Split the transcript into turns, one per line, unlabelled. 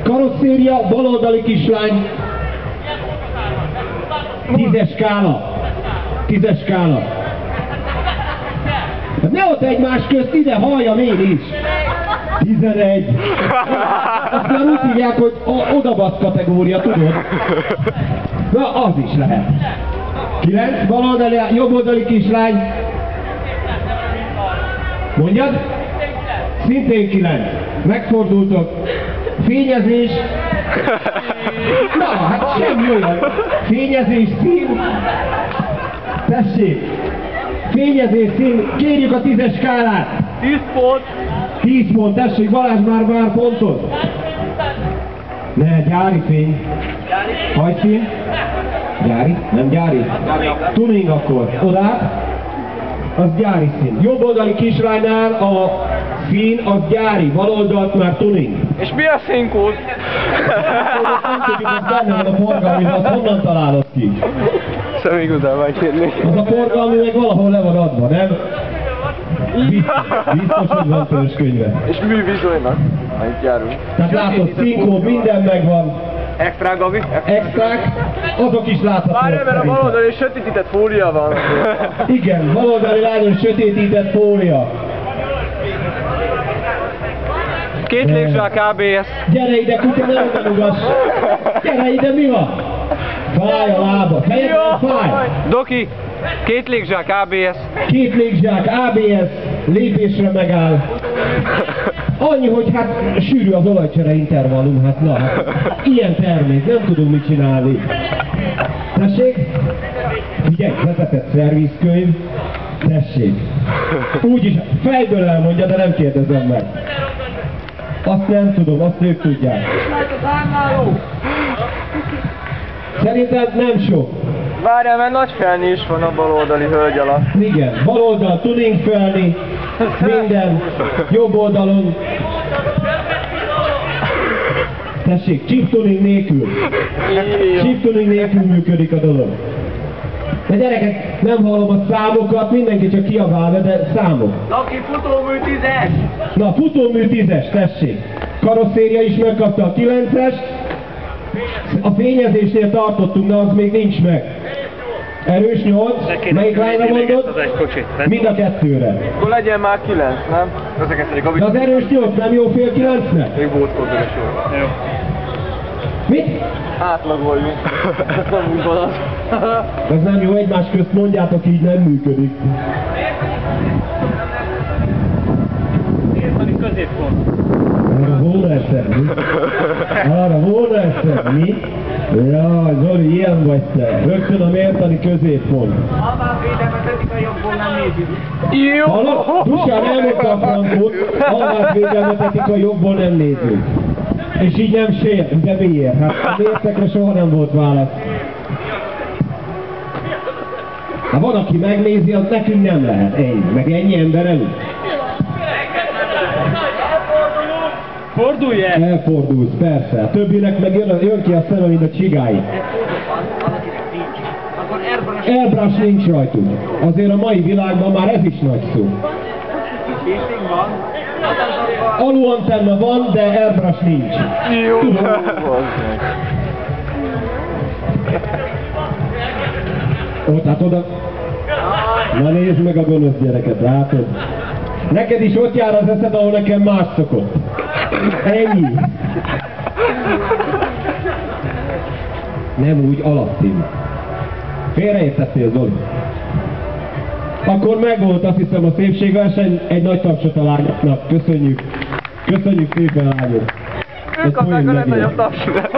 Karosszéria, baloldali kislány. 10-es skála. 10-es skála. Ne ott egymás közt, ide halljam én is. 11. Aztán úgy hívják, hogy odabasz kategória, tudod? Na, az is lehet. 9, baloldali, jobboldali kislány. Mondjad? Szintén 9. Megfordultok. Fényezés. Na, hát semmi olyan. Fényezés, szín. Tessék. Fényezés, szín. Kérjük a 10-es skálát.
10 pont.
10 pont, tessék, Balázs már pontot. Ne, gyári fény. Hajszín. Gyári? Nem gyári? Tuning akkor. Oda. Az gyári szín. Jobb oldali kislánynál a szín az gyári, bal oldalt már tuning.
És mi a színkód?
Nem tudjuk, hogy benne van a forgalmi, azt honnan találod ki?
Semmi igazán megkérni.
Az a forgalmi meg valahol le van adva, nem? Biztos, hogy van törzskönyve.
És művizsonynak. Itt járunk.
Tehát látod, színkód, minden megvan.
Extrák, Gabi?
Extrák, azok is láthatóak.
Várj, mert a baloldali sötétített fólia van.
Igen, baloldali lányon sötétített fólia.
2 légzsák ABS.
Gyere ide, kutya, ne oda ugass. Gyere ide, mi van? Fáj a lába, fejedben fáj.
Doki, 2 légzsák ABS.
2 légzsák, ABS, lépésre megáll. Annyi, hogy hát sűrű az olajcsere intervallum, hát na, hát, ilyen termék, nem tudunk mit csinálni. Tessék? Figyelj, vezetett szervizkönyv, tessék. Úgyis fejből elmondja, de nem kérdezem meg. Azt nem tudom, azt ők tudják. Szerintem nem sok.
Várjál, mert nagy felni is van a baloldali hölgy alatt.
Igen, bal oldal tuning felni, minden, jobb oldalon. Tessék, chip tuning nélkül. Chip tuning nélkül működik a dolog. De gyerekek, nem hallom a számokat, mindenki csak kiabál, de számok.
Aki futómű 10-es!
Na, futómű 10-es, tessék. Karosszéria is megkapta a 9-es. A fényezésnél tartottunk, de az még nincs meg. Erős 8. Melyik lányra mondod? Mind a kettőre.
Akkor legyen már 9, nem?
De az erős 8 nem jó fél 9-nek?
Még bótkozzon is jól. Jó.
Mit?
Átlagoljunk. Ez nem úgy van az.
Ez nem jó, egymás közt mondjátok, így nem működik.
Középpont.
Arra volna eszed, mi? Arra volna eszed, mi? Jaj, Zoli, ilyen vagy te. Rögtön a méltani középpont.
Alvásvédelmet a jobból nem nézünk. Jó!
Hallod? Dusán elmondta a frankot, alvásvédelmet a jobból nem nézünk. És így nem sér, de miért? Hát a mértekre soha nem volt válasz. Ha van, aki megnézi, az nekünk nem lehet. Ennyi. Meg ennyi ember előtt.
Fordulj el!
Elfordulsz, persze. A többinek meg jön ki a szeme, mint a csigái. Airbrush nincs rajtunk. Azért a mai világban már ez is nagy szó. Aluantenna van, de airbrush nincs.
Jó!
Ott, hát oda. Na nézd meg a gonosz gyereket, látod? Neked is ott jár az eszed, ahol nekem más szokott. Ennyi. Nem úgy, alattim. Félreértettél, Zoli. Akkor megvolt, azt hiszem, a szépségverseny. Egy nagy tapsot a lányoknak. Köszönjük. Köszönjük szépen, lányok.
Ők kapják a legnagyobb tapsot.